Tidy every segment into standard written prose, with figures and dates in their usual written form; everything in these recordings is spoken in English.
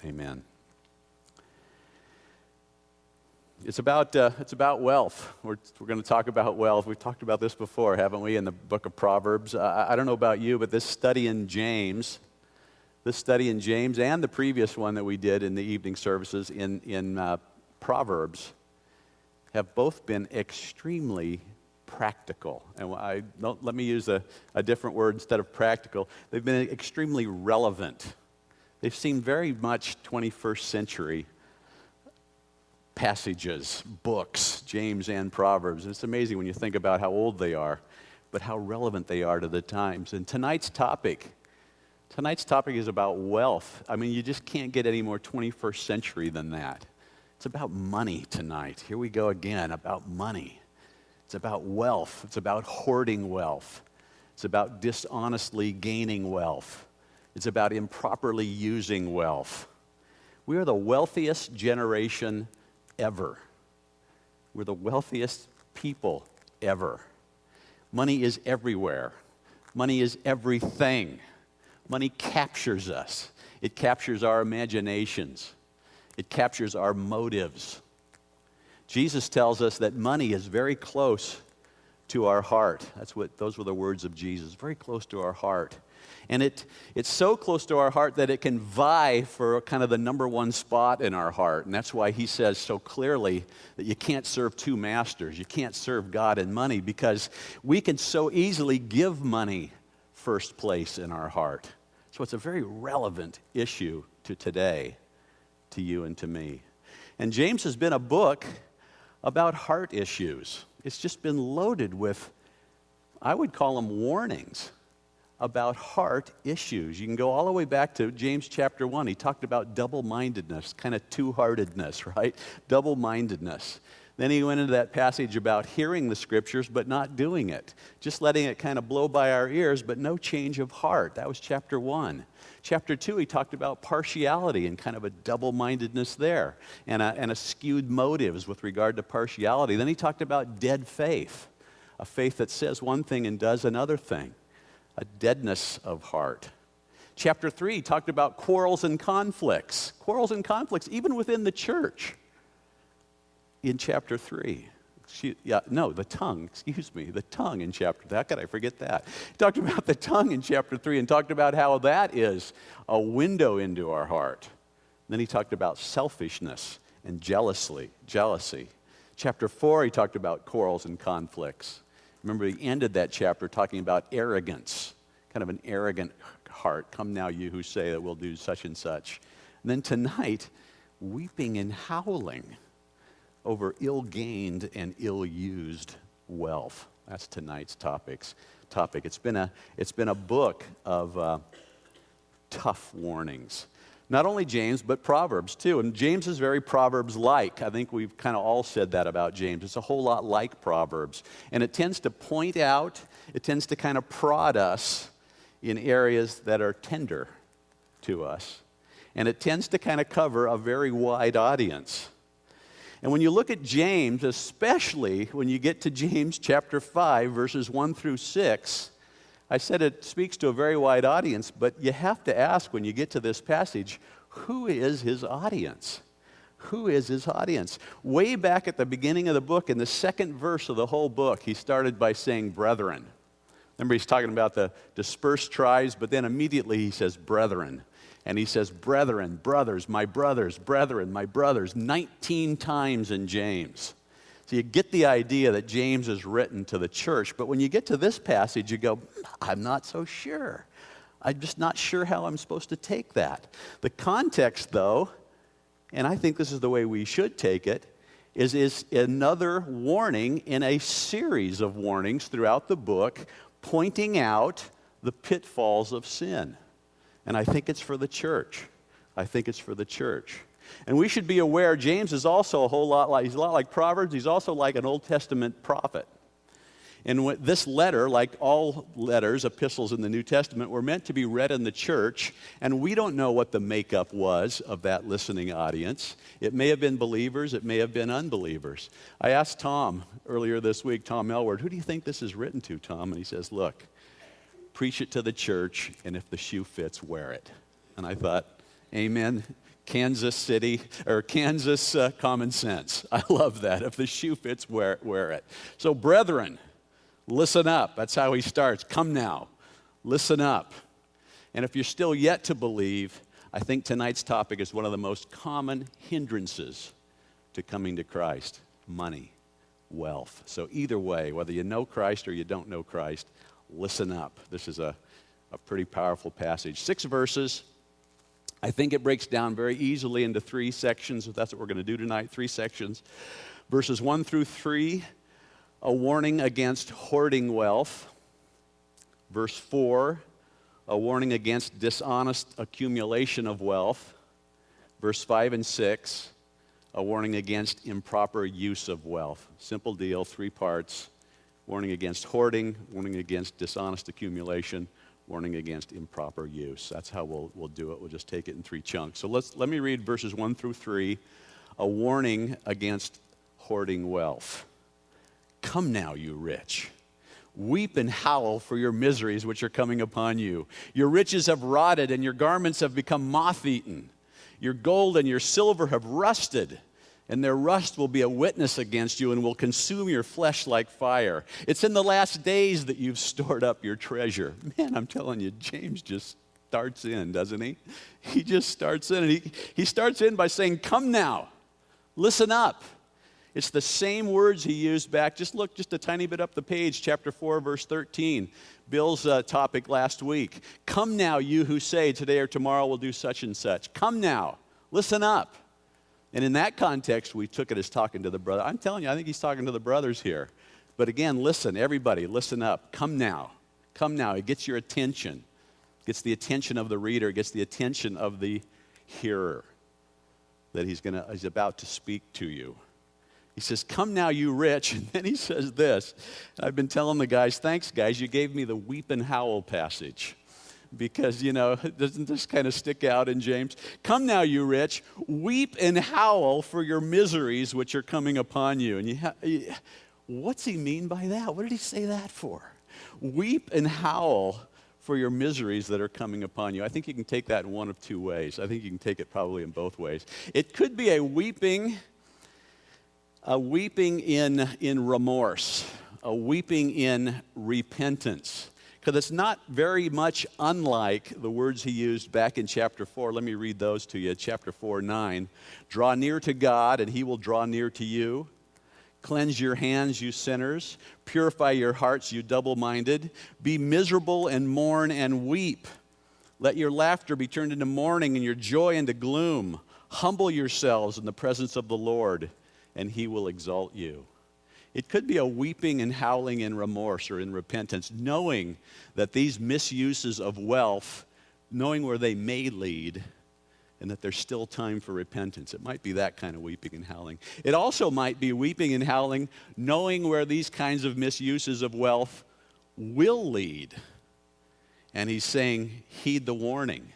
Amen. It's about wealth. We're going to talk about wealth. We've talked about this before, haven't we, in the book of Proverbs? I don't know about you, but this study in James and the previous one that we did in the evening services in Proverbs have both been extremely practical. And let me use a different word instead of practical. They've been extremely relevant. They've seemed very much 21st century passages, books, James and Proverbs. And it's amazing when you think about how old they are, but how relevant they are to the times. And tonight's topic is about wealth. I mean, you just can't get any more 21st century than that. It's about money tonight. Here we go again, about money. It's about wealth. It's about hoarding wealth. It's about dishonestly gaining wealth. It's about improperly using wealth. We are the wealthiest generation ever. We're the wealthiest people ever. Money is everywhere. Money is everything. Money captures us. It captures our imaginations. It captures our motives. Jesus tells us that money is very close to our heart. Those were the words of Jesus, very close to our heart. And it's so close to our heart that it can vie for kind of the number one spot in our heart. And that's why he says so clearly that you can't serve two masters. You can't serve God and money, because we can so easily give money first place in our heart. So it's a very relevant issue to today, to you and to me. And James has been a book about heart issues. It's just been loaded with, I would call them warnings about heart issues. You can go all the way back to James chapter 1. He talked about double-mindedness, kind of two-heartedness, right? Double-mindedness. Then he went into that passage about hearing the scriptures but not doing it, just letting it kind of blow by our ears, but no change of heart. That was chapter 1. Chapter 2, he talked about partiality and kind of a double-mindedness there, and a skewed motives with regard to partiality. Then he talked about dead faith, a faith that says one thing and does another thing, a deadness of heart. Chapter 3 talked about quarrels and conflicts even within the church. In chapter 3, the tongue in chapter 3. How could I forget that? He talked about the tongue in chapter 3 and talked about how that is a window into our heart. Then he talked about selfishness and jealousy. Chapter 4, he talked about quarrels and conflicts. Remember, he ended that chapter talking about arrogance, kind of an arrogant heart. Come now, you who say that we'll do such and such. And then tonight, weeping and howling over ill-gained and ill-used wealth. That's tonight's topic. It's been a book of tough warnings. Not only James, but Proverbs too. And James is very Proverbs-like. I think we've kind of all said that about James. It's a whole lot like Proverbs. And it tends to point out, it tends to kind of prod us in areas that are tender to us. And it tends to kind of cover a very wide audience. And when you look at James, especially when you get to James chapter 5, verses 1 through 6, I said it speaks to a very wide audience, but you have to ask when you get to this passage, who is his audience? Who is his audience? Way back at the beginning of the book, in the second verse of the whole book, he started by saying brethren. Remember, he's talking about the dispersed tribes, but then immediately he says brethren. And he says, brethren, brothers, my brothers, brethren, my brothers, 19 times in James. So you get the idea that James is written to the church. But when you get to this passage, you go, I'm not so sure. I'm just not sure how I'm supposed to take that. The context, though, and I think this is the way we should take it, is another warning in a series of warnings throughout the book pointing out the pitfalls of sin. And I think it's for the church. And we should be aware, James is also he's a lot like Proverbs. He's also like an Old Testament prophet. And this letter, like all letters, epistles in the New Testament, were meant to be read in the church. And we don't know what the makeup was of that listening audience. It may have been believers. It may have been unbelievers. I asked Tom earlier this week, Tom Elward, who do you think this is written to, Tom? And he says, look, preach it to the church, and if the shoe fits, wear it. And I thought, amen. Kansas City, or Kansas common sense. I love that. If the shoe fits, wear it. So brethren, listen up. That's how he starts. Come now, listen up. And if you're still yet to believe, I think tonight's topic is one of the most common hindrances to coming to Christ: money, wealth. So either way, whether you know Christ or you don't know Christ, listen up. This is a pretty powerful passage. 6 verses. I think it breaks down very easily into 3 sections. If that's what we're going to do tonight, 3 sections. Verses 1 through 3, a warning against hoarding wealth. Verse 4, a warning against dishonest accumulation of wealth. Verse 5 and 6, a warning against improper use of wealth. Simple deal, 3 parts. Warning against hoarding, warning against dishonest accumulation, warning against improper use. That's how we'll do it. We'll just take it in 3 chunks. So let me read verses 1 through 3, a warning against hoarding wealth. Come now, you rich. Weep and howl for your miseries which are coming upon you. Your riches have rotted, and your garments have become moth-eaten. Your gold and your silver have rusted, and their rust will be a witness against you and will consume your flesh like fire. It's in the last days that you've stored up your treasure. Man, I'm telling you, James just starts in, doesn't he? He just starts in, and he starts in by saying, come now, listen up. It's the same words he used back. Just look just a tiny bit up the page, chapter 4, verse 13. Bill's topic last week. Come now, you who say today or tomorrow we'll do such and such. Come now, listen up. And in that context, we took it as talking to the brother. I'm telling you, I think he's talking to the brothers here. But again, listen, everybody, listen up. Come now. Come now. It gets your attention. It gets the attention of the reader. It gets the attention of the hearer that he's about to speak to you. He says, come now, you rich. And then he says this. I've been telling the guys, thanks, guys, you gave me the weep and howl passage. Because, doesn't this kind of stick out in James? Come now, you rich, weep and howl for your miseries which are coming upon you. And what's he mean by that? What did he say that for? Weep and howl for your miseries that are coming upon you. I think you can take that in one of 2 ways. I think you can take it probably in both ways. It could be a weeping in remorse, a weeping in repentance. Because it's not very much unlike the words he used back in chapter 4. Let me read those to you. Chapter 4, 9. Draw near to God, and he will draw near to you. Cleanse your hands, you sinners. Purify your hearts, you double-minded. Be miserable and mourn and weep. Let your laughter be turned into mourning and your joy into gloom. Humble yourselves in the presence of the Lord, and he will exalt you. It could be a weeping and howling in remorse or in repentance, knowing that these misuses of wealth, knowing where they may lead, and that there's still time for repentance. It might be that kind of weeping and howling. It also might be weeping and howling, knowing where these kinds of misuses of wealth will lead. And he's saying, heed the warning.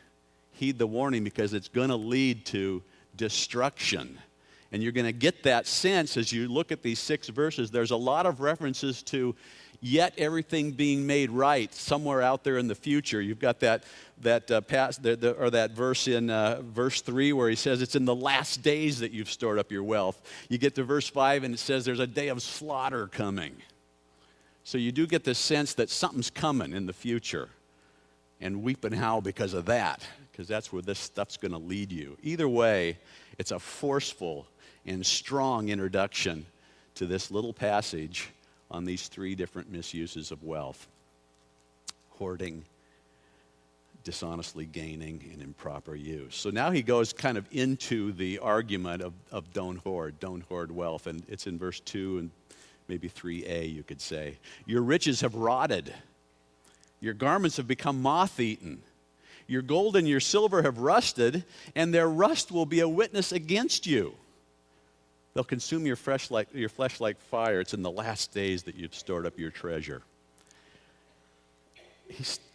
Heed the warning, because it's going to lead to destruction. And you're going to get that sense as you look at these 6 verses. There's a lot of references to yet everything being made right somewhere out there in the future. You've got that verse in verse 3 where he says it's in the last days that you've stored up your wealth. You get to verse 5 and it says there's a day of slaughter coming. So you do get this sense that something's coming in the future. And weep and howl because of that, because that's where this stuff's going to lead you. Either way, it's a forceful and strong introduction to this little passage on these 3 different misuses of wealth: hoarding, dishonestly gaining, and improper use. So now he goes kind of into the argument of don't hoard wealth. And it's in verse 2 and maybe 3a, you could say. Your riches have rotted. Your garments have become moth-eaten. Your gold and your silver have rusted, and their rust will be a witness against you. They'll consume your flesh like fire. It's in the last days that you've stored up your treasure.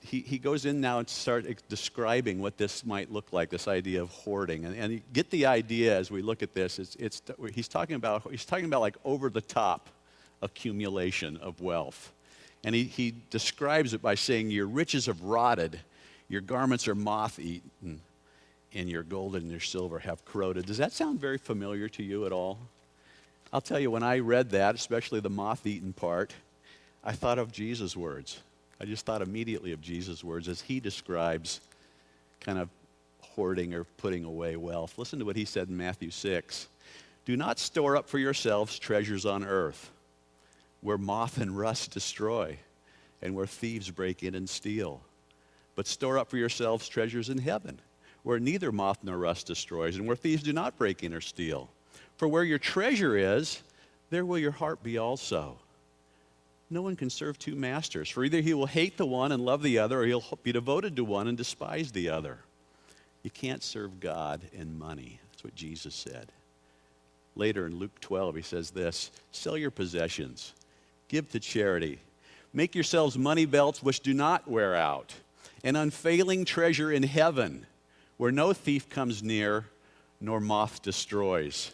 He goes in now and starts describing what this might look like, this idea of hoarding. And you get the idea as we look at this. He's talking about like over-the-top accumulation of wealth. And he describes it by saying, your riches have rotted, your garments are moth-eaten, and your gold and your silver have corroded. Does that sound very familiar to you at all? I'll tell you, when I read that, especially the moth-eaten part, I thought of Jesus' words. I just thought immediately of Jesus' words as he describes kind of hoarding or putting away wealth. Listen to what he said in Matthew 6. Do not store up for yourselves treasures on earth, where moth and rust destroy, and where thieves break in and steal. But store up for yourselves treasures in heaven, where neither moth nor rust destroys, and where thieves do not break in or steal. For where your treasure is, there will your heart be also. No one can serve two masters, for either he will hate the one and love the other, or he'll be devoted to one and despise the other. You can't serve God and money. That's what Jesus said. Later in Luke 12, he says this, sell your possessions, give to charity, make yourselves money belts which do not wear out, an unfailing treasure in heaven, where no thief comes near, nor moth destroys.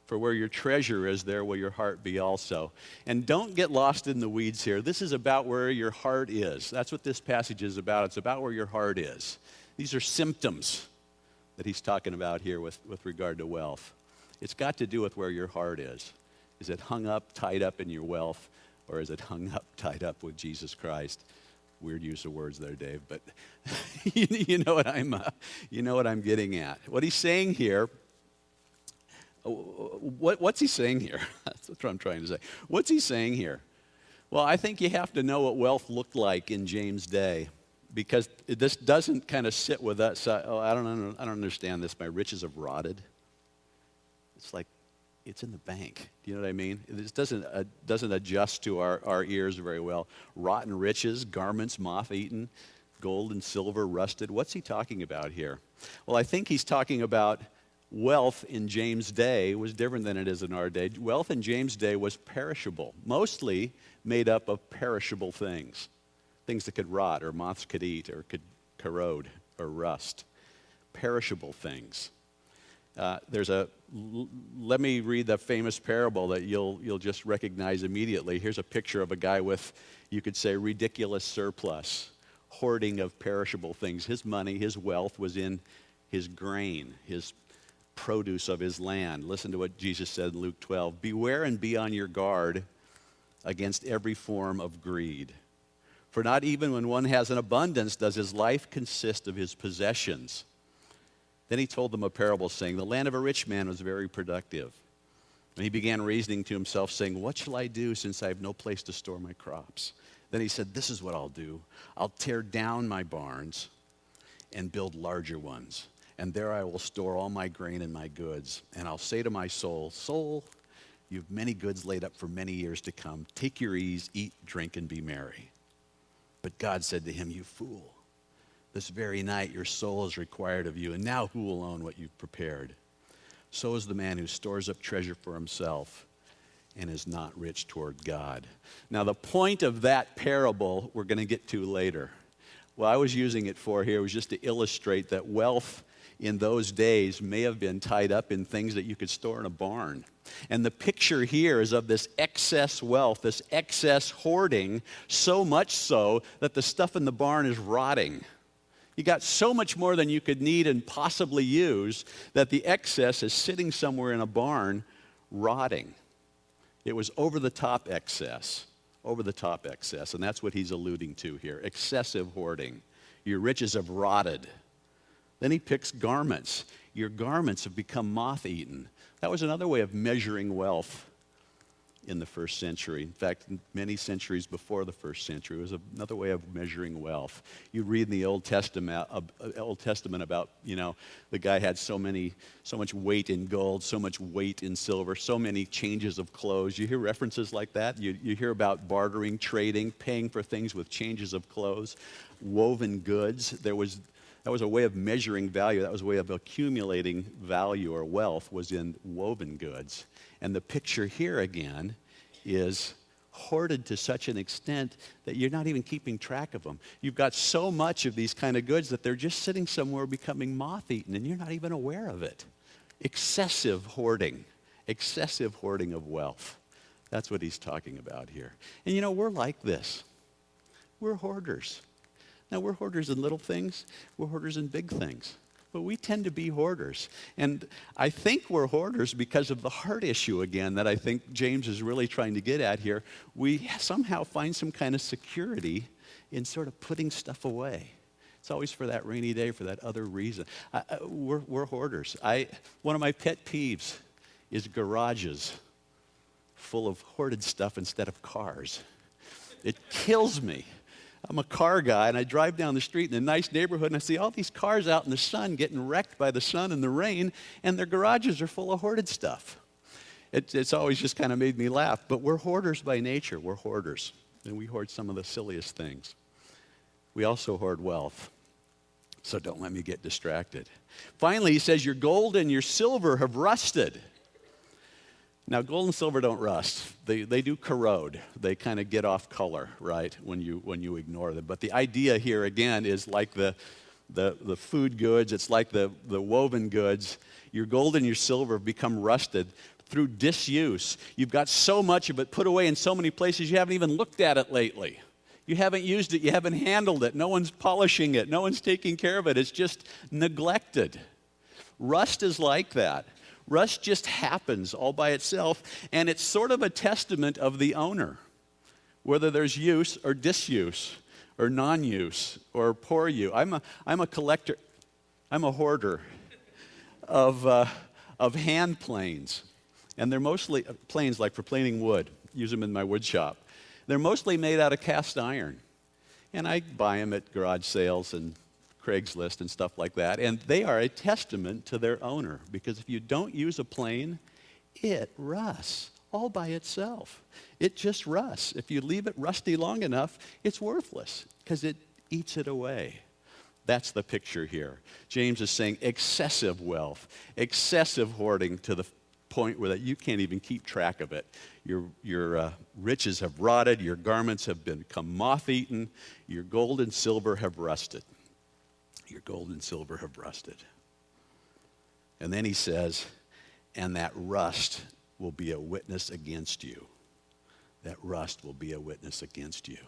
For where your treasure is, there will your heart be also. And don't get lost in the weeds here. This is about where your heart is. That's what this passage is about. It's about where your heart is. These are symptoms that he's talking about here with regard to wealth. It's got to do with where your heart is. Is it hung up, tied up in your wealth, or is it hung up, tied up with Jesus Christ? Weird use of words there, Dave, but you know what I'm getting at. What he's saying here. What's he saying here? That's what I'm trying to say. What's he saying here? Well, I think you have to know what wealth looked like in James' day, because this doesn't kind of sit with us. I don't understand this. My riches have rotted. It's like it's in the bank. Do you know what I mean? This doesn't adjust to our ears very well. Rotten riches, garments moth-eaten, gold and silver rusted. What's he talking about here? Well, I think he's talking about wealth in James' day was different than it is in our day. Wealth in James' day was perishable, mostly made up of perishable things, things that could rot or moths could eat or could corrode or rust, perishable things. Let me read the famous parable that you'll just recognize immediately. Here's a picture of a guy with, you could say, ridiculous surplus, hoarding of perishable things. His money, his wealth was in his grain, his produce of his land. Listen to what Jesus said in Luke 12. Beware and be on your guard against every form of greed. For not even when one has an abundance does his life consist of his possessions. Then he told them a parable, saying, the land of a rich man was very productive. And he began reasoning to himself, saying, what shall I do since I have no place to store my crops? Then he said, this is what I'll do. I'll tear down my barns and build larger ones. And there I will store all my grain and my goods. And I'll say to my soul, soul, you have many goods laid up for many years to come. Take your ease, eat, drink, and be merry. But God said to him, you fool. This very night your soul is required of you, and now who will own what you've prepared? So is the man who stores up treasure for himself and is not rich toward God. Now the point of that parable we're going to get to later. What I was using it for here was just to illustrate that wealth in those days may have been tied up in things that you could store in a barn. And the picture here is of this excess wealth, this excess hoarding, so much so that the stuff in the barn is rotting. You got so much more than you could need and possibly use that the excess is sitting somewhere in a barn rotting. It was over-the-top excess, and that's what he's alluding to here, excessive hoarding. Your riches have rotted. Then he picks garments. Your garments have become moth-eaten. That was another way of measuring wealth in the first century. In fact, many centuries before the first century, it was another way of measuring wealth. You read in the Old Testament about, the guy had so much weight in gold, so much weight in silver, so many changes of clothes. You hear references like that. You hear about bartering, trading, paying for things with changes of clothes, woven goods. That was a way of measuring value. That was a way of accumulating value or wealth, was in woven goods. And the picture here again is hoarded to such an extent that you're not even keeping track of them. You've got so much of these kind of goods that they're just sitting somewhere becoming moth-eaten, and you're not even aware of it. Excessive hoarding of wealth. That's what he's talking about here. And we're like this. We're hoarders. Now, we're hoarders in little things. We're hoarders in big things. But we tend to be hoarders. And I think we're hoarders because of the heart issue again that I think James is really trying to get at here. We somehow find some kind of security in sort of putting stuff away. It's always for that rainy day, for that other reason. We're hoarders. One of my pet peeves is garages full of hoarded stuff instead of cars. It kills me. I'm a car guy, and I drive down the street in a nice neighborhood, and I see all these cars out in the sun getting wrecked by the sun and the rain, and their garages are full of hoarded stuff. It's always just kind of made me laugh. But we're hoarders by nature. We're hoarders, and we hoard some of the silliest things. We also hoard wealth, so don't let me get distracted. Finally, he says, your gold and your silver have rusted. Now, gold and silver don't rust. They do corrode. They kind of get off color, right, when you ignore them. But the idea here, again, is like the food goods. It's like the woven goods. Your gold and your silver have become rusted through disuse. You've got so much of it put away in so many places you haven't even looked at it lately. You haven't used it. You haven't handled it. No one's polishing it. No one's taking care of it. It's just neglected. Rust is like that. Rust just happens all by itself, and it's sort of a testament of the owner, whether there's use or disuse or non-use or poor use. I'm a collector. I'm a hoarder of hand planes, and they're mostly planes like for planing wood. Use them in my wood shop. They're mostly made out of cast iron, and I buy them at garage sales and Craigslist and stuff like that, and they are a testament to their owner, because if you don't use a plane, it rusts all by itself. It just rusts. If you leave it rusty long enough, it's worthless because it eats it away. That's the picture here. James is saying excessive wealth, excessive hoarding to the point where that you can't even keep track of it. Your riches have rotted, your garments have become moth-eaten, your gold and silver have rusted. Your gold and silver have rusted. And then he says, and that rust will be a witness against you. That rust will be a witness against you.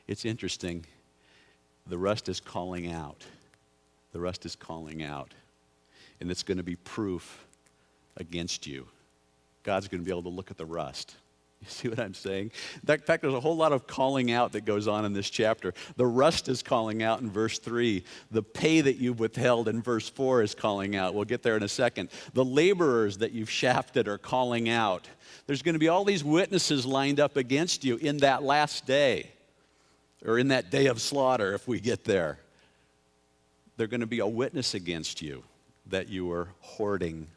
It's interesting. The rust is calling out. The rust is calling out. And it's going to be proof against you. God's going to be able to look at the rust. You see what I'm saying? In fact, there's a whole lot of calling out that goes on in this chapter. The rust is calling out in verse 3. The pay that you've withheld in verse 4 is calling out. We'll get there in a second. The laborers that you've shafted are calling out. There's going to be all these witnesses lined up against you in that last day, or in that day of slaughter if we get there. They're going to be a witness against you that you were hoarding.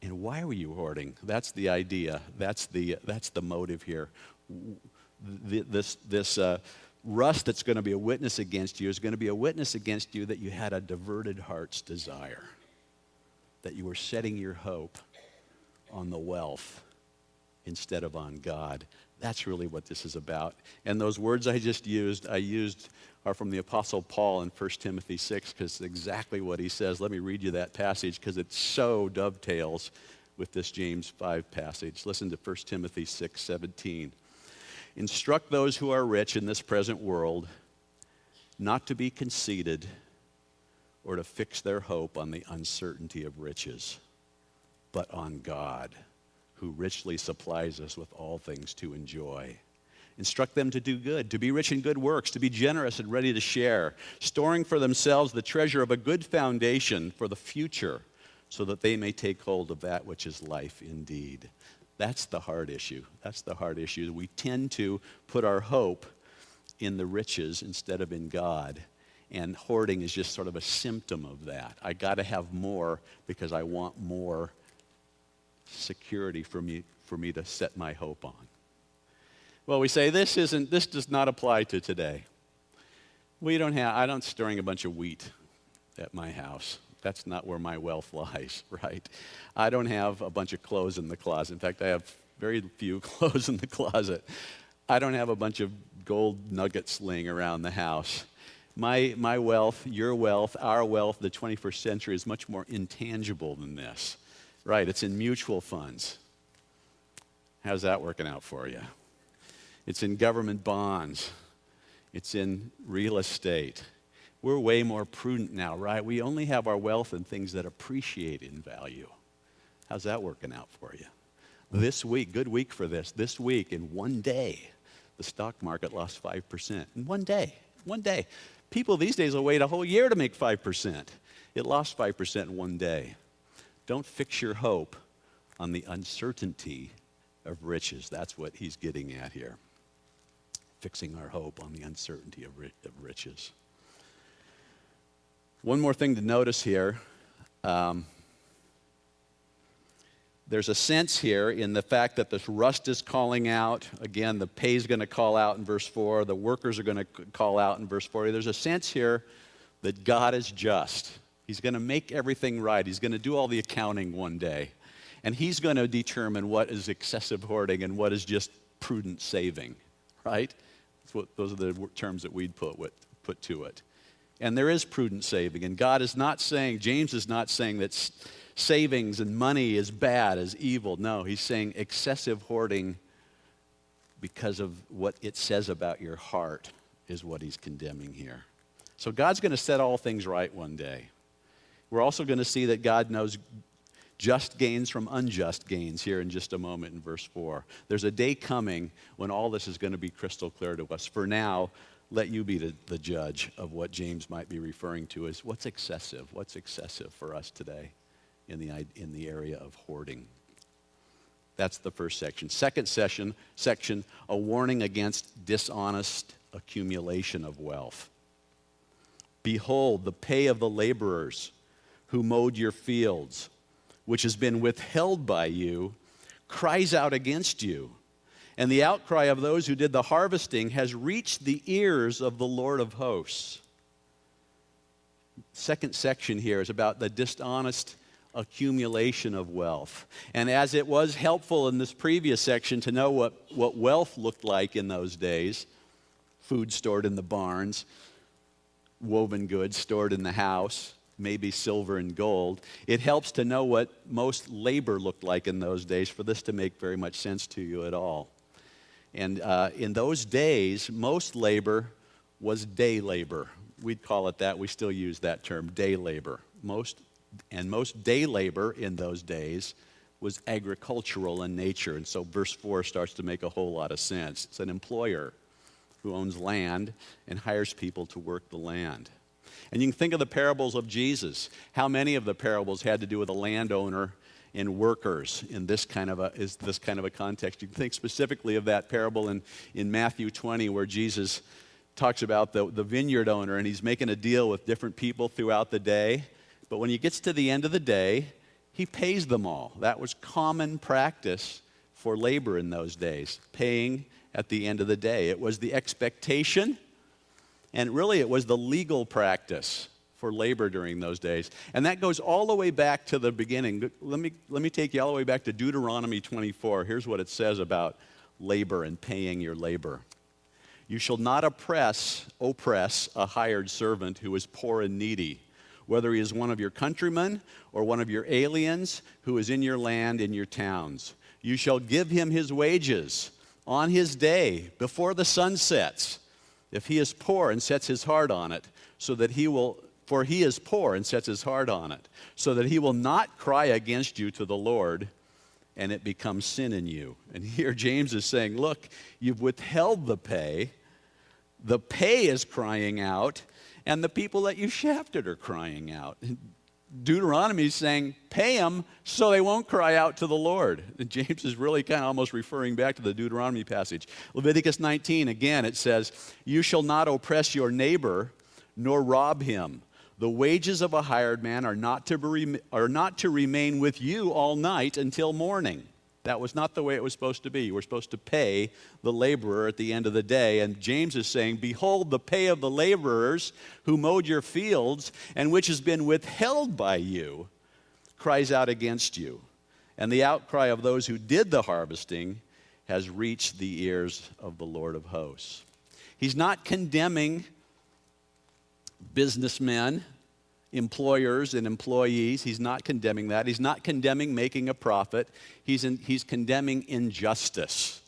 And why were you hoarding? That's the idea. That's the motive here. This rust that's going to be a witness against you is going to be a witness against you that you had a diverted heart's desire, that you were setting your hope on the wealth instead of on God. That's really what this is about. And those words I used are from the Apostle Paul in 1 Timothy 6, because it's exactly what he says. Let me read you that passage, because it so dovetails with this James 5 passage. Listen to 1 Timothy 6:17. Instruct those who are rich in this present world not to be conceited or to fix their hope on the uncertainty of riches, but on God, who richly supplies us with all things to enjoy. Instruct them to do good, to be rich in good works, to be generous and ready to share, storing for themselves the treasure of a good foundation for the future, so that they may take hold of that which is life indeed. That's the hard issue. That's the hard issue. We tend to put our hope in the riches instead of in God. And hoarding is just sort of a symptom of that. I got to have more because I want more security for me to set my hope on. Well, we say this does not apply to today. I don't storing a bunch of wheat at my house. That's not where my wealth lies, right? I don't have a bunch of clothes in the closet. In fact, I have very few clothes in the closet. I don't have a bunch of gold nuggets laying around the house. My wealth, your wealth, our wealth, the 21st century is much more intangible than this. Right, it's in mutual funds. How's that working out for you? It's in government bonds. It's in real estate. We're way more prudent now, right? We only have our wealth in things that appreciate in value. How's that working out for you? This week, good week for this. This week, in one day, the stock market lost 5%. In one day. One day. People these days will wait a whole year to make 5%. It lost 5% in one day. Don't fix your hope on the uncertainty of riches. That's what he's getting at here. Fixing our hope on the uncertainty of riches. One more thing to notice here. There's a sense here in the fact that this rust is calling out. Again, the pay is going to call out in verse 4. The workers are going to call out in verse 4. There's a sense here that God is just. He's going to make everything right. He's going to do all the accounting one day. And he's going to determine what is excessive hoarding and what is just prudent saving, right? Those are the terms that we'd put to it. And there is prudent saving. And God is not saying, James is not saying that savings and money is bad, is evil. No, he's saying excessive hoarding because of what it says about your heart is what he's condemning here. So God's going to set all things right one day. We're also going to see that God knows just gains from unjust gains here in just a moment in verse 4. There's a day coming when all this is going to be crystal clear to us. For now, let you be the judge of what James might be referring to as what's excessive for us today in the area of hoarding. That's the first section. Second section, a warning against dishonest accumulation of wealth. Behold, the pay of the laborers who mowed your fields, which has been withheld by you, cries out against you. And the outcry of those who did the harvesting has reached the ears of the Lord of hosts. Second section here is about the dishonest accumulation of wealth. And as it was helpful in this previous section to know what wealth looked like in those days, food stored in the barns, woven goods stored in the house, maybe silver and gold, it helps to know what most labor looked like in those days for this to make very much sense to you at all. And in those days, most labor was day labor. We'd call it that. We still use that term, day labor. Most day labor in those days was agricultural in nature. And so verse 4 starts to make a whole lot of sense. It's an employer who owns land and hires people to work the land. And you can think of the parables of Jesus. How many of the parables had to do with a landowner and workers in this kind of a context? You can think specifically of that parable in Matthew 20 where Jesus talks about the vineyard owner, and he's making a deal with different people throughout the day. But when he gets to the end of the day, he pays them all. That was common practice for labor in those days, paying at the end of the day. It was the expectation, and really it was the legal practice for labor during those days. And that goes all the way back to the beginning. Let me take you all the way back to Deuteronomy 24. Here's what it says about labor and paying your labor. You shall not oppress a hired servant who is poor and needy, whether he is one of your countrymen or one of your aliens who is in your land, in your towns. You shall give him his wages on his day before the sun sets, if he is poor and sets his heart on it, for he is poor and sets his heart on it, so that he will not cry against you to the Lord, and it becomes sin in you. And here James is saying, look, you've withheld the pay is crying out, and the people that you shafted are crying out. Deuteronomy is saying, pay them so they won't cry out to the Lord. And James is really kind of almost referring back to the Deuteronomy passage. Leviticus 19, again, it says, you shall not oppress your neighbor, nor rob him. The wages of a hired man are not to remain with you all night until morning. That was not the way it was supposed to be. You were supposed to pay the laborer at the end of the day. And James is saying, behold, the pay of the laborers who mowed your fields and which has been withheld by you cries out against you. And the outcry of those who did the harvesting has reached the ears of the Lord of hosts. He's not condemning businessmen, employers and employees. He's not condemning that. He's not condemning making a profit. He's condemning injustice.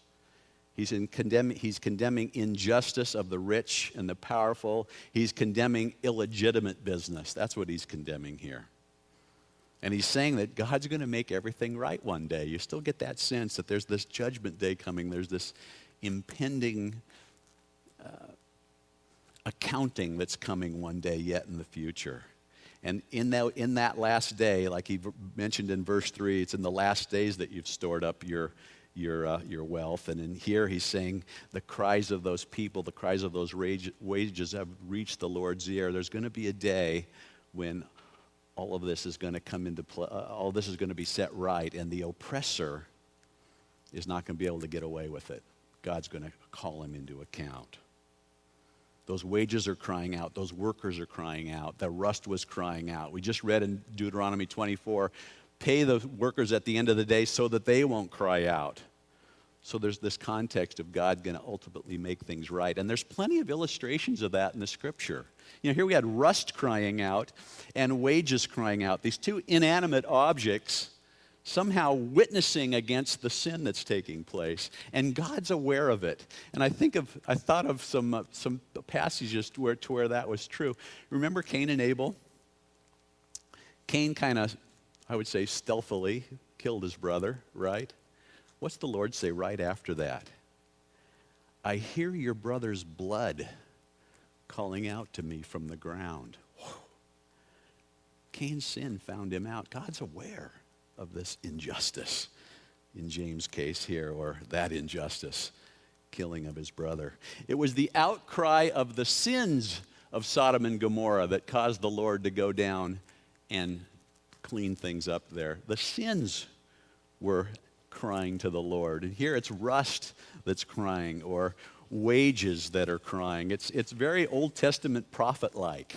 He's condemning injustice of the rich and the powerful. He's condemning illegitimate business. That's what he's condemning here. And he's saying that God's going to make everything right one day. You still get that sense that there's this judgment day coming. There's this impending accounting that's coming one day yet in the future. And in that last day, like he mentioned in verse 3, it's in the last days that you've stored up your wealth. And in here he's saying the cries of those people, the cries of those wages have reached the Lord's ear. There's going to be a day when all of this is going to come into play, all this is going to be set right, and the oppressor is not going to be able to get away with it. God's going to call him into account. Those wages are crying out. Those workers are crying out. The rust was crying out. We just read in Deuteronomy 24, pay the workers at the end of the day so that they won't cry out. So there's this context of God going to ultimately make things right. And there's plenty of illustrations of that in the Scripture. You know, here we had rust crying out and wages crying out. These two inanimate objects somehow witnessing against the sin that's taking place, and God's aware of it. And I thought of some passages where that was true. Remember Cain and Abel? Cain kind of, I would say, stealthily killed his brother, right? What's the Lord say right after that? I hear your brother's blood calling out to me from the ground. Whew. Cain's sin found him out. God's aware of this injustice, in James' case here, or that injustice, killing of his brother. It was the outcry of the sins of Sodom and Gomorrah that caused the Lord to go down and clean things up there. The sins were crying to the Lord. And here it's rust that's crying, or wages that are crying. It's very Old Testament prophet-like.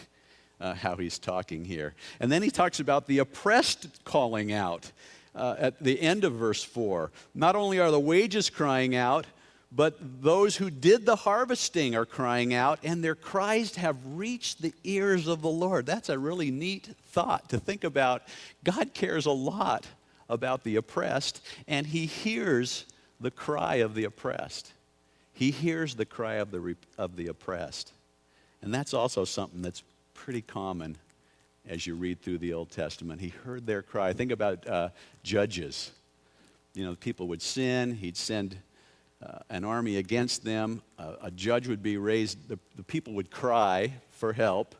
How he's talking here. And then he talks about the oppressed calling out at the end of verse 4. Not only are the wages crying out, but those who did the harvesting are crying out, and their cries have reached the ears of the Lord. That's a really neat thought to think about. God cares a lot about the oppressed, and he hears the cry of the oppressed. He hears the cry of the oppressed. And that's also something that's pretty common as you read through the Old Testament. He heard their cry. Think about judges. You know, people would sin. He'd send an army against them. A judge would be raised. The people would cry for help.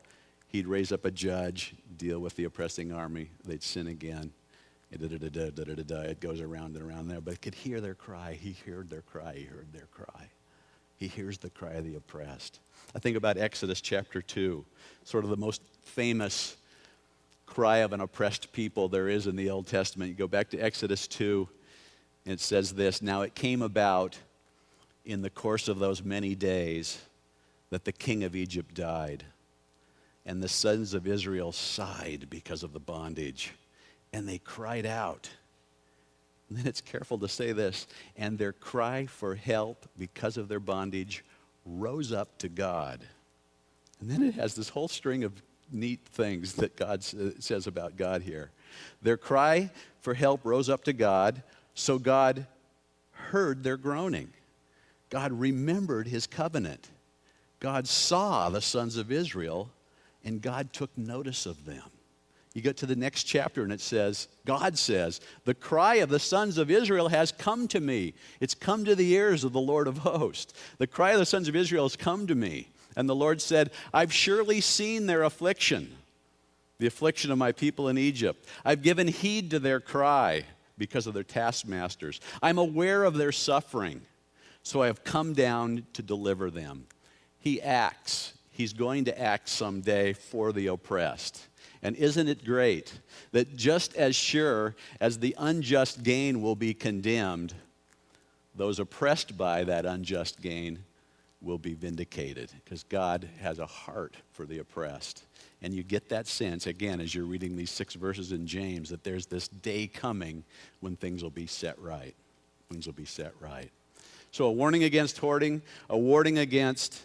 He'd raise up a judge, deal with the oppressing army. They'd sin again. It goes around and around there. But he could hear their cry. He heard their cry. He heard their cry. He hears the cry of the oppressed. I think about Exodus chapter 2, sort of the most famous cry of an oppressed people there is in the Old Testament. You go back to Exodus 2, and it says this, now it came about in the course of those many days that the king of Egypt died, and the sons of Israel sighed because of the bondage, and they cried out. And then it's careful to say this, and their cry for help because of their bondage rose up to God. And then it has this whole string of neat things that God says about God here. Their cry for help rose up to God, so God heard their groaning. God remembered his covenant. God saw the sons of Israel, and God took notice of them. You get to the next chapter and it says, God says, the cry of the sons of Israel has come to me. It's come to the ears of the Lord of hosts. The cry of the sons of Israel has come to me. And the Lord said, I've surely seen their affliction, the affliction of my people in Egypt. I've given heed to their cry because of their taskmasters. I'm aware of their suffering, so I have come down to deliver them. He acts. He's going to act someday for the oppressed. And isn't it great that just as sure as the unjust gain will be condemned, those oppressed by that unjust gain will be vindicated, because God has a heart for the oppressed. And you get that sense, again, as you're reading these 6 verses in James, that there's this day coming when things will be set right. Things will be set right. So a warning against hoarding, a warning against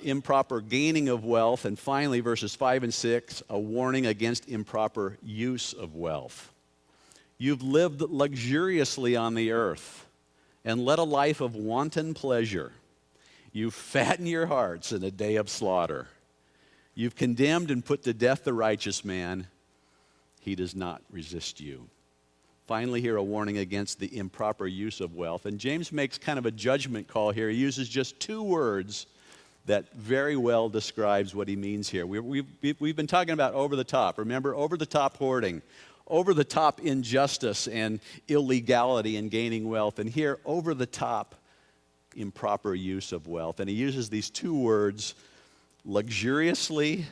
improper gaining of wealth, and finally, verses 5 and 6, a warning against improper use of wealth. You've lived luxuriously on the earth, and led a life of wanton pleasure. You fatten your hearts in a day of slaughter. You've condemned and put to death the righteous man. He does not resist you. Finally, here a warning against the improper use of wealth. And James makes kind of a judgment call here. He uses just two words that very well describes what he means here. We've been talking about over the top. Remember, over the top hoarding, over the top injustice and illegality in gaining wealth. And here, over the top improper use of wealth. And he uses these two words, luxuriously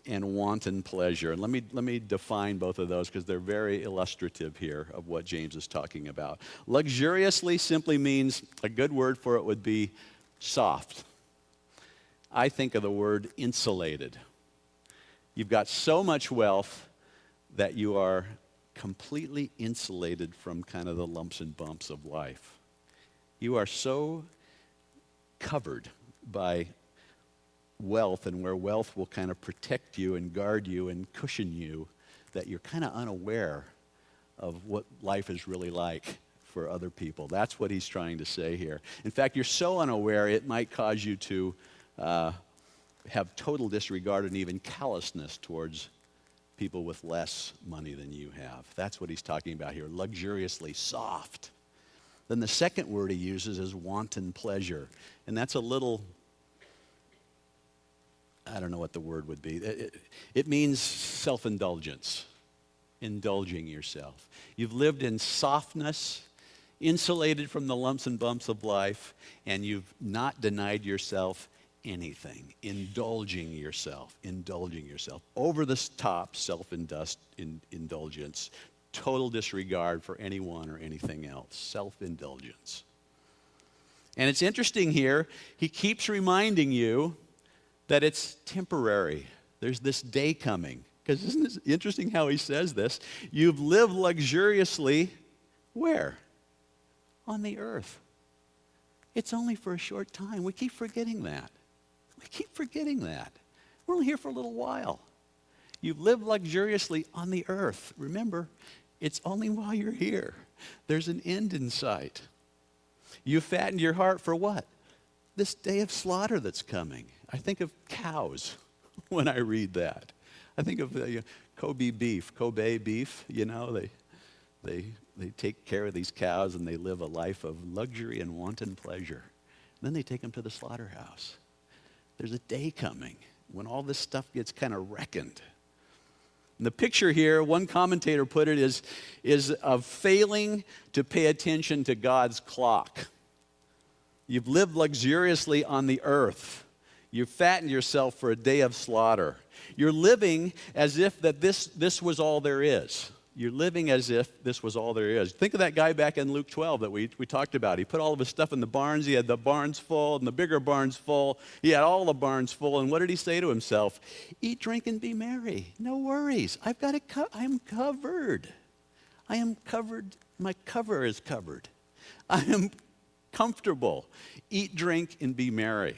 and wanton pleasure. And let me define both of those because they're very illustrative here of what James is talking about. Luxuriously simply means, a good word for it would be soft. I think of the word insulated. You've got so much wealth that you are completely insulated from kind of the lumps and bumps of life. You are so covered by wealth, and where wealth will kind of protect you and guard you and cushion you, that you're kind of unaware of what life is really like for other people. That's what he's trying to say here. In fact, you're so unaware it might cause you to have total disregard and even callousness towards people with less money than you have. That's what he's talking about here, luxuriously soft. Then the second word he uses is wanton pleasure, and that's a little, I don't know what the word would be. It means self-indulgence, indulging yourself. You've lived in softness, insulated from the lumps and bumps of life, and you've not denied yourself anything. Indulging yourself. Over the top self-indulgence, total disregard for anyone or anything else. Self-indulgence. And it's interesting here, he keeps reminding you that it's temporary. There's this day coming. Because isn't it interesting how he says this? You've lived luxuriously where? On the earth. It's only for a short time. We keep forgetting that. We're only here for a little while. You've lived luxuriously on the earth. Remember, it's only while you're here. There's an end in sight. You fattened your heart for what? This day of slaughter that's coming. I think of cows when I read that. I think of Kobe beef. You know, they take care of these cows and they live a life of luxury and wanton pleasure. Then they take them to the slaughterhouse. There's a day coming when all this stuff gets kind of reckoned. And the picture here, one commentator put it, is of failing to pay attention to God's clock. You've lived luxuriously on the earth. You've fattened yourself for a day of slaughter. You're living as if that this was all there is. You're living as if this was all there is. Think of that guy back in Luke 12 that we talked about. He put all of his stuff in the barns. He had the barns full and the bigger barns full. He had all the barns full. And what did he say to himself? Eat, drink, and be merry. No worries. I'm covered. I am covered. My cover is covered. I am comfortable. Eat, drink, and be merry.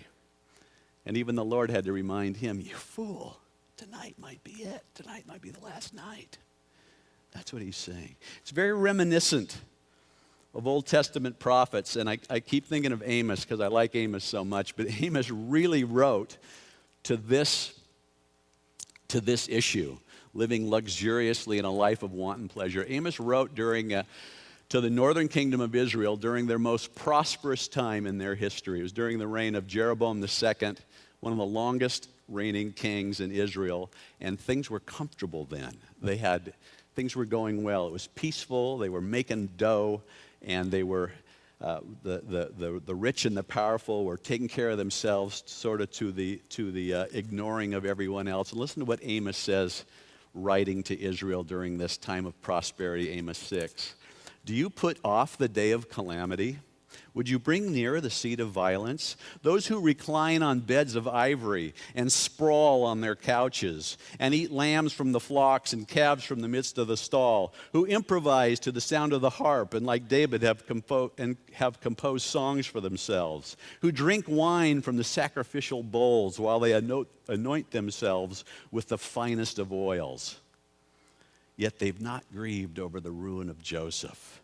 And even the Lord had to remind him, you fool, tonight might be it. Tonight might be the last night. That's what he's saying. It's very reminiscent of Old Testament prophets, and I keep thinking of Amos because I like Amos so much, but Amos really wrote to this issue, living luxuriously in a life of wanton pleasure. Amos wrote to the northern kingdom of Israel during their most prosperous time in their history. It was during the reign of Jeroboam II, one of the longest reigning kings in Israel, and things were comfortable then. Things were going well. It was peaceful. They were making dough, and they were the rich and the powerful were taking care of themselves, sort of to the ignoring of everyone else. And listen to what Amos says, writing to Israel during this time of prosperity. Amos 6. Do you put off the day of calamity? Would you bring near the seat of violence? Those who recline on beds of ivory and sprawl on their couches and eat lambs from the flocks and calves from the midst of the stall, who improvise to the sound of the harp and like David have composed songs for themselves, who drink wine from the sacrificial bowls while they anoint themselves with the finest of oils. Yet they've not grieved over the ruin of Joseph,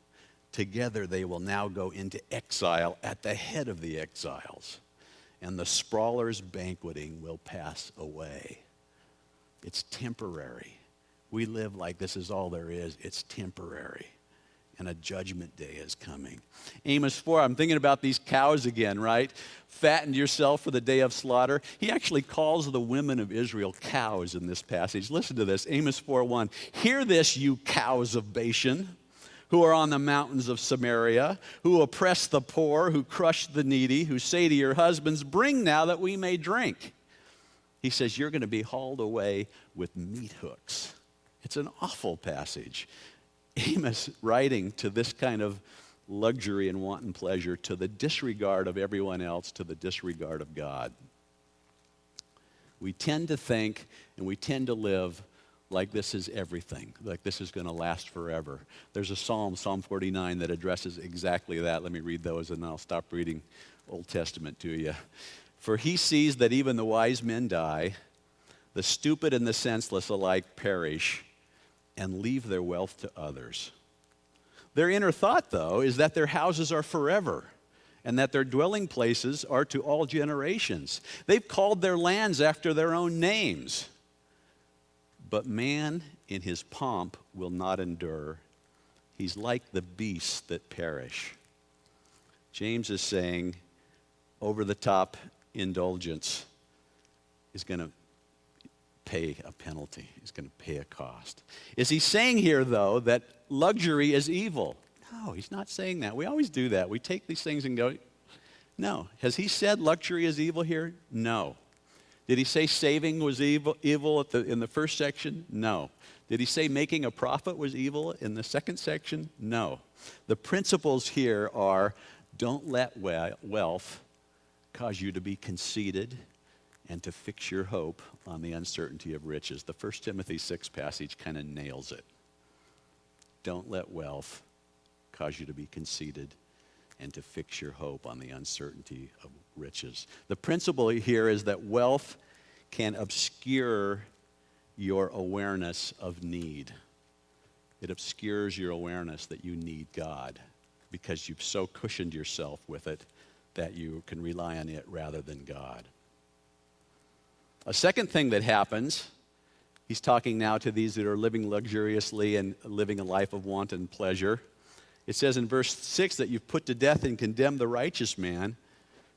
Together they will now go into exile at the head of the exiles, and the sprawlers banqueting will pass away. It's temporary. We live like this is all there is. It's temporary. And a judgment day is coming. Amos 4, I'm thinking about these cows again, right? Fatten yourself for the day of slaughter. He actually calls the women of Israel cows in this passage. Listen to this, Amos 4:1. Hear this, you cows of Bashan, who are on the mountains of Samaria, who oppress the poor, who crush the needy, who say to your husbands, bring now that we may drink. He says, you're going to be hauled away with meat hooks. It's an awful passage. Amos writing to this kind of luxury and wanton pleasure, to the disregard of everyone else, to the disregard of God. We tend to think and we tend to live like this is everything, like this is going to last forever. There's a psalm, Psalm 49, that addresses exactly that. Let me read those and then I'll stop reading Old Testament to you. For he sees that even the wise men die, the stupid and the senseless alike perish, and leave their wealth to others. Their inner thought, though, is that their houses are forever, and that their dwelling places are to all generations. They've called their lands after their own names. But man in his pomp will not endure. He's like the beasts that perish. James is saying over-the-top indulgence is going to pay a penalty. He's going to pay a cost. Is he saying here, though, that luxury is evil? No, he's not saying that. We always do that. We take these things and go, no. Has he said luxury is evil here? No. Did he say saving was evil in the first section? No. Did he say making a profit was evil in the second section? No. The principles here are don't let wealth cause you to be conceited and to fix your hope on the uncertainty of riches. The 1 Timothy 6 passage kind of nails it. Don't let wealth cause you to be conceited and to fix your hope on the uncertainty of riches. The principle here is that wealth can obscure your awareness of need. It obscures your awareness that you need God because you've so cushioned yourself with it that you can rely on it rather than God. A second thing that happens, he's talking now to these that are living luxuriously and living a life of wanton pleasure. It says in verse 6 that you've put to death and condemned the righteous man,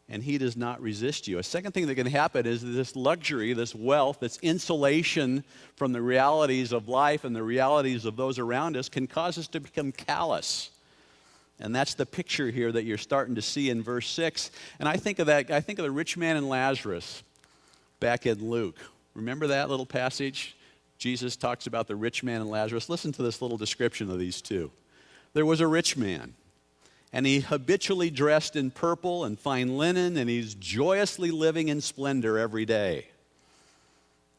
and he does not resist you. A second thing that can happen is this luxury, this wealth, this insulation from the realities of life and the realities of those around us can cause us to become callous. And that's the picture here that you're starting to see in verse 6. And I think of the rich man and Lazarus back in Luke. Remember that little passage? Jesus talks about the rich man and Lazarus. Listen to this little description of these two. There was a rich man, and he habitually dressed in purple and fine linen, and he's joyously living in splendor every day.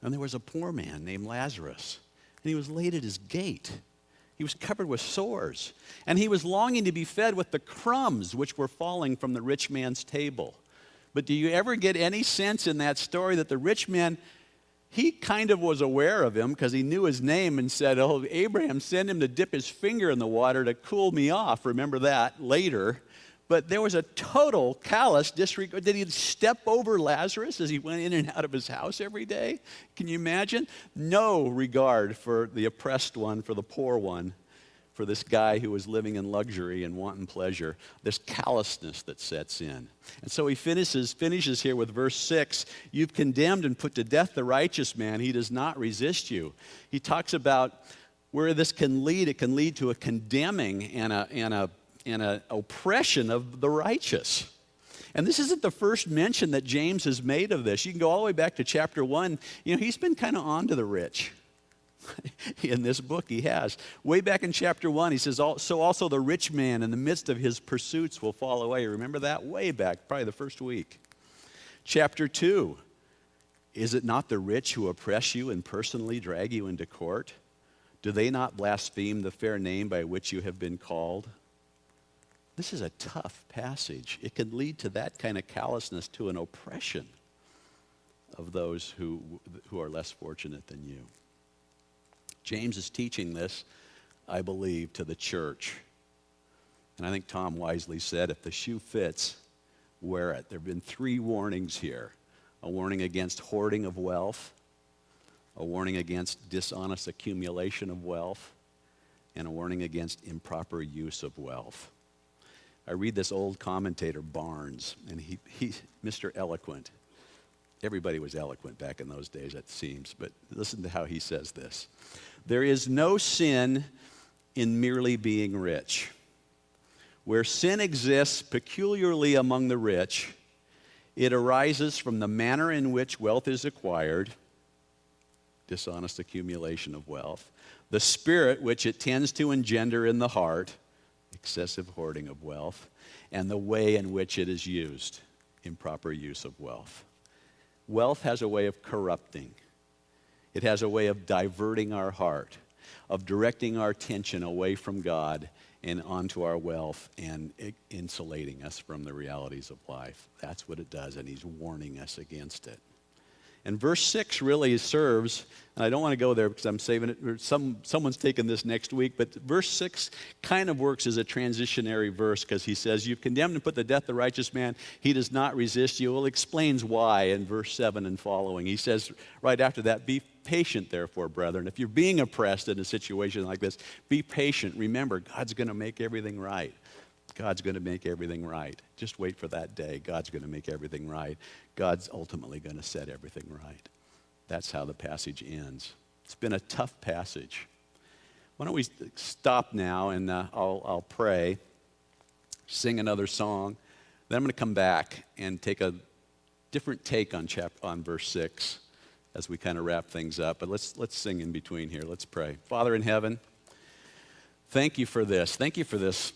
And there was a poor man named Lazarus, and he was laid at his gate. He was covered with sores, and he was longing to be fed with the crumbs which were falling from the rich man's table. But do you ever get any sense in that story that the rich man, he kind of was aware of him because he knew his name and said, oh, Abraham, send him to dip his finger in the water to cool me off. Remember that later. But there was a total callous disregard. Did he step over Lazarus as he went in and out of his house every day? Can you imagine? No regard for the oppressed one, for the poor one, for this guy who was living in luxury and wanton pleasure, this callousness that sets in. And so he finishes here with verse 6, you've condemned and put to death the righteous man. He does not resist you. He talks about where this can lead. It can lead to a condemning and an oppression of the righteous. And this isn't the first mention that James has made of this. You can go all the way back to chapter 1. You know, he's been kind of on to the rich. In this book he has. Way back in chapter 1, he says, so also the rich man in the midst of his pursuits will fall away. Remember that? Way back, probably the first week. Chapter 2, is it not the rich who oppress you and personally drag you into court? Do they not blaspheme the fair name by which you have been called? This is a tough passage. It can lead to that kind of callousness, to an oppression of those who are less fortunate than you. James is teaching this, I believe, to the church. And I think Tom wisely said, if the shoe fits, wear it. There have been 3 warnings here. A warning against hoarding of wealth, a warning against dishonest accumulation of wealth, and a warning against improper use of wealth. I read this old commentator, Barnes, and he's Mr. Eloquent. Everybody was eloquent back in those days, it seems, but listen to how he says this. There is no sin in merely being rich. Where sin exists peculiarly among the rich, it arises from the manner in which wealth is acquired, dishonest accumulation of wealth, the spirit which it tends to engender in the heart, excessive hoarding of wealth, and the way in which it is used, improper use of wealth. Wealth has a way of corrupting. It has a way of diverting our heart, of directing our attention away from God and onto our wealth and insulating us from the realities of life. That's what it does, and he's warning us against it. And verse 6 really serves, and I don't want to go there because I'm saving it. Someone's taking this next week, but verse 6 kind of works as a transitionary verse because he says, you've condemned and put to death the righteous man. He does not resist you. Well, explains why in verse 7 and following. He says right after that, be patient, therefore, brethren. If you're being oppressed in a situation like this, be patient. Remember, God's going to make everything right. God's going to make everything right. Just wait for that day. God's going to make everything right. God's ultimately going to set everything right. That's how the passage ends. It's been a tough passage. Why don't we stop now and I'll pray, sing another song. Then I'm going to come back and take a different take on verse 6 as we kind of wrap things up. But let's sing in between here. Let's pray. Father in heaven, thank you for this. Thank you for this